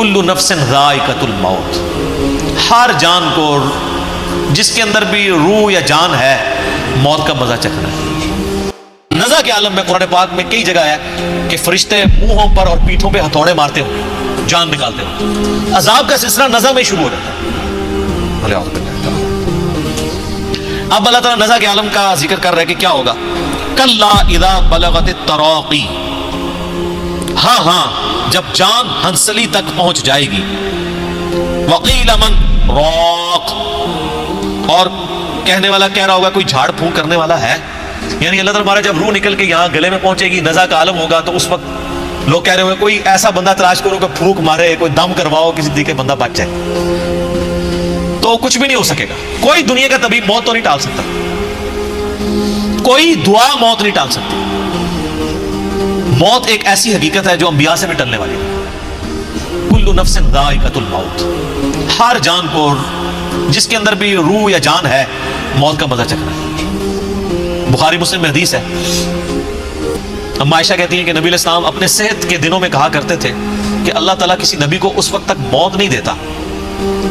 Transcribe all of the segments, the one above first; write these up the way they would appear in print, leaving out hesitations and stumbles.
کل نفس ذائقۃ الموت، ہر جان کو جس کے اندر بھی روح یا جان ہے موت کا مزہ چکھنا ہے۔ نزع کے عالم میں قرآن پاک میں کئی جگہ ہے کہ فرشتے منہوں پر اور پیٹھوں پہ ہتھوڑے مارتے ہوں، جان نکالتے ہوں۔ عذاب کا سلسلہ نزع میں شروع ہو جاتا ہے۔ اب اللہ تعالیٰ نزع کے عالم کا ذکر کر رہے کہ کیا ہوگا، کلا اذا بلغت التراقی، ہاں ہاں جب جان ہنسلی تک پہنچ جائے گی، وقیل من راق، اور کہنے والا کہہ رہا ہوگا کوئی جھاڑ پھونک کرنے والا ہے، یعنی اللہ تعالیٰ ہمارا جب روح نکل کے یہاں گلے میں پہنچے گی، نزع کا عالم ہوگا، تو اس وقت لوگ کہہ رہے ہوئے کوئی ایسا بندہ تلاش کرو کہ پھونک مارے، کوئی دم کرواؤ کسی طریقے بندہ بچ جائے، تو کچھ بھی نہیں ہو سکے گا۔ کوئی دنیا کا طبیب موت تو نہیں ٹال سکتا، کوئی دعا موت نہیں ٹال سکتی۔ موت ایک ایسی حقیقت ہے جو انبیاء سے بھی ٹلنے والی ہے۔ کل نفس ذائقۃ الموت، ہر جان کو جس کے اندر بھی روح یا جان ہے موت کا مزہ چکھنا ہے۔ بخاری مسلم میں حدیث ہے، اما عائشہ کہتی ہیں کہ نبی علیہ السلام اپنے صحت کے دنوں میں کہا کرتے تھے کہ اللہ تعالیٰ کسی نبی کو اس وقت تک موت نہیں دیتا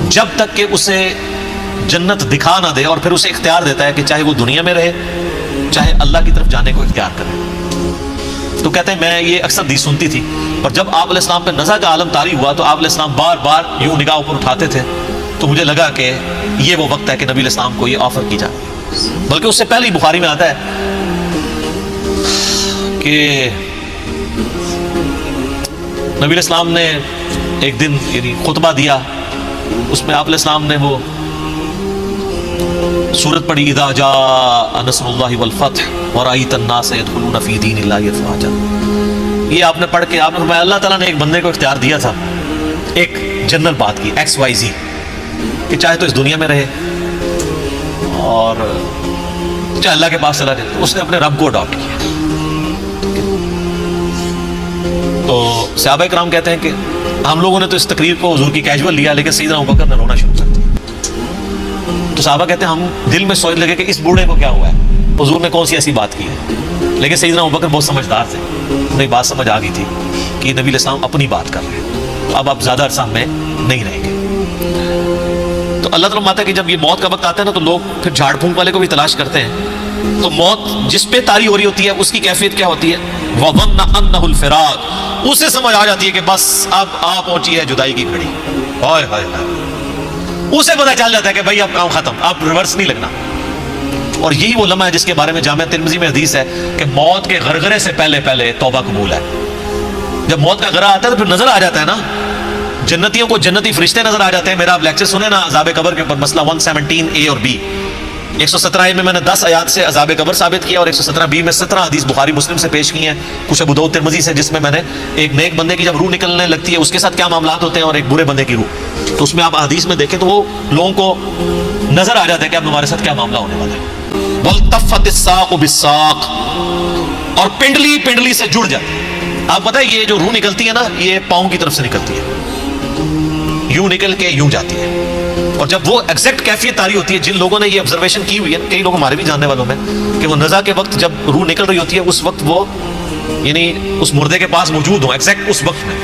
جب تک کہ اسے جنت دکھا نہ دے، اور پھر اسے اختیار دیتا ہے کہ چاہے وہ دنیا میں رہے چاہے اللہ کی طرف جانے کو اختیار کرے۔ تو کہتے ہیں میں یہ اکثر حدیث سنتی تھی، اور جب آپ علیہ السلام پہ نزع کا عالم طاری ہوا تو آپ علیہ السلام بار بار یوں نگاہ اوپر اٹھاتے تھے، تو مجھے لگا کہ یہ وہ وقت ہے کہ نبی علیہ السلام کو یہ آفر کی جائے۔ بلکہ اس سے پہلے ہی بخاری میں آتا ہے کہ نبی علیہ السلام نے ایک دن یعنی خطبہ دیا، اس میں آپ علیہ السلام نے وہ سورت پڑھی، اذا جاء نصر اللہ والفتح ورأیت الناس يدخلون فی دین اللہ افواجا۔ یہ آپ نے پڑھ کے آپ نے فرمایا اللہ تعالیٰ نے ایک بندے کو اختیار دیا تھا، ایک جنرل بات کی XYZ، کہ چاہے تو اس دنیا میں رہے اور چاہے اللہ کے پاس چلا جائے، تو اس نے اپنے رب کو اڈاپٹ کیا۔ تو صحابہ کرام کہتے ہیں کہ ہم لوگوں نے تو اس تقریر کو حضور کی کیجول لیا، لیکن سیدنا ابوبکر نے رونا شروع کر دیا۔ تو صحابہ کہتے ہیں ہم دل میں سوچ لگے کہ اس بوڑھے کو کیا ہوا ہے، حضور نے کون سی ایسی بات کی ہے، لیکن سیدنا ابوبکر بہت سمجھدار تھے، انہیں بات سمجھ آ گئی تھی کہ نبی علیہ السلام اپنی بات کر رہے ہیں، تو اب آپ زیادہ عرصہ میں نہیں رہیں گے۔ تو اللہ تعالیٰ ماتا ہے کہ جب یہ موت کا وقت آتا ہے نا، تو لوگ پھر جھاڑ پھونک والے کو بھی تلاش کرتے ہیں، تو موت جس پہ طاری ہو رہی ہوتی ہے اس کی کیفیت کیا ہوتی ہے، وَظَنَّ أَنَّهُ الْفِرَاقُ، اسے سمجھ آ جاتی ہے کہ بس اب آ پہنچی ہے جدائی کی گھڑی، ہائے ہائے ہائے، اسے پتہ چل جاتا ہے کہ بھائی اب کام ختم، اب ریورس نہیں لگنا۔ اور یہی وہ لمحہ ہے جس کے بارے میں جامعہ ترمذی میں حدیث ہے کہ موت کے غرغرے سے پہلے پہلے توبہ قبول ہے۔ جب موت کا غرہ آتا ہے تو پھر نظر آ جاتا ہے نا، جنتیوں کو جنتی فرشتے نظر آ جاتے ہیں۔ میرا آپ لیکچر سنیں نا عذاب قبر کے اوپر، مسئلہ 117A اور B، 117A میں نے 10 آیات سے عذاب قبر ثابت کیا، اور 117B میں 17 حدیث بخاری مسلم سے پیش کی ہیں، کچھ ابو داؤد ترمذی سے، جس میں میں نے ایک نیک بندے کی جب روح نکلنے لگتی ہے اس کے ساتھ کیا معاملات ہوتے ہیں، اور ایک برے بندے کی روح، تو اس میں آپ حدیث میں دیکھیں تو وہ لوگوں کو نظر آ جاتا ہے کہ اب ہمارے ساتھ کیا معاملہ ہونے والا ہے۔ وَالْتَفَّتِ السَّاقُ بِالسَّاقِ، اور پنڈلی پنڈلی سے جڑ جاتی ہے۔ آپ پتہ ہے یہ جو روح نکلتی ہے نا، یہ پاؤں کی طرف سے نکلتی ہے، یوں نکل کے یوں جاتی ہے، اور جب وہ ایگزیکٹ کیفیت طاری ہوتی ہے، جن لوگوں نے یہ آبزرویشن کی ہوئی ہے، کئی لوگ ہمارے بھی جاننے والوں میں، کہ وہ نزع کے وقت جب روح نکل رہی ہوتی ہے اس وقت وہ یعنی اس مردے کے پاس موجود ہوں، ایگزیکٹ اس وقت میں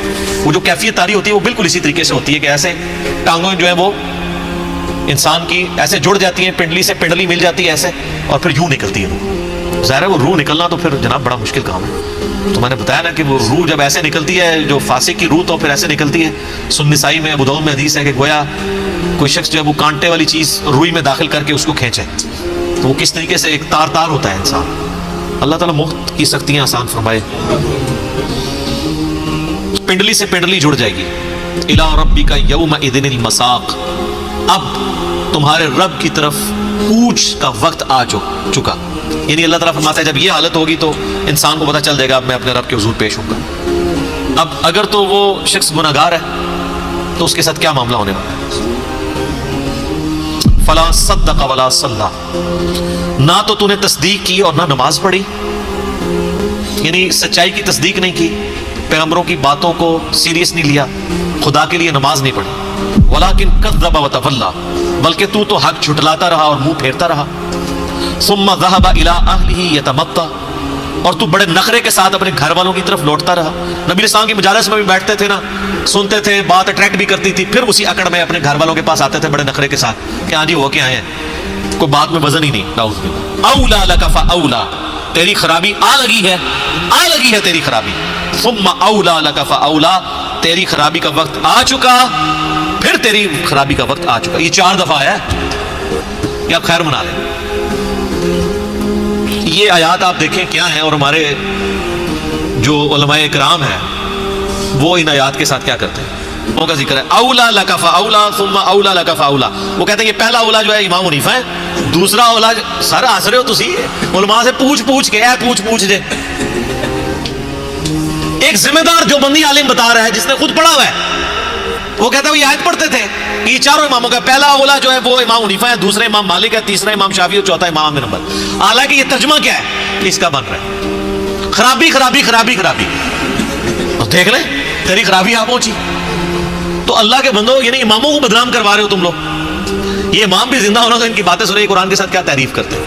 وہ جو کیفیت طاری ہوتی ہے وہ بالکل اسی طریقے سے ہوتی ہے کہ ایسے ٹانگوں جو ہیں وہ انسان کی ایسے جڑ جاتی ہیں، پنڈلی سے پنڈلی مل جاتی ہے ایسے، اور پھر یوں نکلتی ہے روح۔ ظاہر ہے وہ روح نکلنا تو پھر جناب بڑا مشکل کام ہے۔ تو میں نے بتایا نا کہ وہ روح جب ایسے نکلتی ہے، جو فاسق کی روح تو پھر ایسے نکلتی ہے۔ سنن نسائی میں ابو داؤد میں حدیث ہے کہ گویا کوئی شخص جو ہے وہ کانٹے والی چیز روئی میں داخل کر کے اس کو کھینچے، تو وہ کس طریقے سے ایک تار تار ہوتا ہے انسان۔ اللہ تعالیٰ مفت کی سختیاں آسان فرمائے۔ پنڈلی سے پنڈلی جڑ جائے گی۔ الی ربک یومئذ المساق، اب تمہارے رب کی طرف کوچ کا وقت آ چکا، یعنی اللہ تعالیٰ فرماتا ہے جب یہ حالت ہوگی تو انسان کو پتہ چل جائے گا اب میں اپنے رب کے حضور پیش ہوں گا۔ اب اگر تو وہ شخص گناہگار ہے تو اس کے ساتھ کیا معاملہ ہونے والا ہے؟ فلا صدق ولا صلی، نہ تو تو نے تصدیق کی اور نہ نماز پڑھی، یعنی سچائی کی تصدیق نہیں کی، پیغمبروں کی باتوں کو سیریس نہیں لیا، خدا کے لیے نماز نہیں پڑھی، ولیکن کذب وتولی، بلکہ تو حق جھٹلاتا رہا اور منہ پھیرتا رہا۔ ثم ذهب الى اهله يتمطى، اور تو بڑے نخرے کے ساتھ اپنے گھر والوں کی طرف لوٹتا رہا. نبی السلام کی مجالس میں بھی بیٹھتے تھے نا, سنتے تھے, بات اٹریکٹ بھی کرتی تھی, پھر اسی اکڑ میں اپنے گھر والوں کے پاس آتے تھے بڑے نخرے کے ساتھ کہ ہاں جی ہو کے آئے ہیں, کوئی بات میں وزن ہی نہیں. نعوذ باللہ. اولا لک فاولا, تیری خرابی آ لگی ہے تیری خرابی. ثم اولا لک فاولا, تیری خرابی کا وقت آ چکا, پھر تیری خرابی کا وقت آ چکا. یہ 4 دفعہ ہے کہ آپ خیر منا لیں. یہ آیات آپ دیکھیں کیا ہیں, اور ہمارے جو علماء اکرام ہیں وہ ان آیات کے ساتھ کیا کرتے ہیں, ان کا ذکر ہے اولا لک فاولا ثم اولا لک فاولا. وہ کہتے ہیں یہ پہلا اولا جو ہے امام حنیفہ ہے, دوسرا اولا سر ہنس رہے ہو تسی علماء سے پوچھ کے پوچھ دے. ایک ذمہ دار جو بندی عالم بتا رہا ہے جس نے خود پڑھا ہوا ہے, وہ کہتا ہے وہ یہ آیت پڑھتے تھے یہ چاروں اماموں کا پہلا اولا جو ہے وہ امام حنیفہ ہے, دوسرا امام مالک ہے, تیسرا امام شافعی اور چوتھا امام احمد بن حنبل. حالانکہ یہ ترجمہ کیا ہے اس کا بن رہا ہے خرابی خرابی خرابی خرابی. تو دیکھ لیں تیری خرابی آ پہنچی. تو اللہ کے بندو یعنی اماموں کو بدنام کروا رہے ہو تم لوگ. یہ امام بھی زندہ ہونا تو ان کی باتیں سن قرآن کے ساتھ کیا تعریف کرتے ہیں.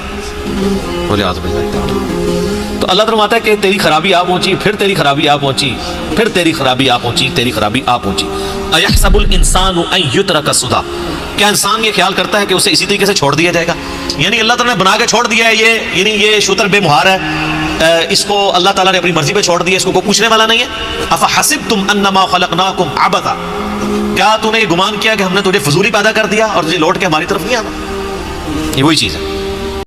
تو اللہ فرماتا ہے کہ تیری خرابی آ پہنچی, پھر تیری خرابی آ پہنچی, پھر تیری خرابی آ پہنچی, تیری خرابی آ پہنچی. ایحسب الانسان ان یترک سدی, کیا انسان یہ خیال کرتا ہے کہ اسے اسی طریقے سے چھوڑ دیا جائے گا؟ یعنی اللہ تعالیٰ نے بنا کے چھوڑ دیا ہے یہ, یعنی یہ شتر بے مہار ہے, اس کو اللہ تعالیٰ نے اپنی مرضی پہ چھوڑ دیا, اس کو کوئی پوچھنے والا نہیں ہے. افحسبتم انما خلقناکم عبثا, کیا تو نے یہ گمان کیا کہ ہم نے تجھے فضولی پیدا کر دیا اور تجھے لوٹ کے ہماری طرف نہیں آنا؟ یہ وہی چیز ہے.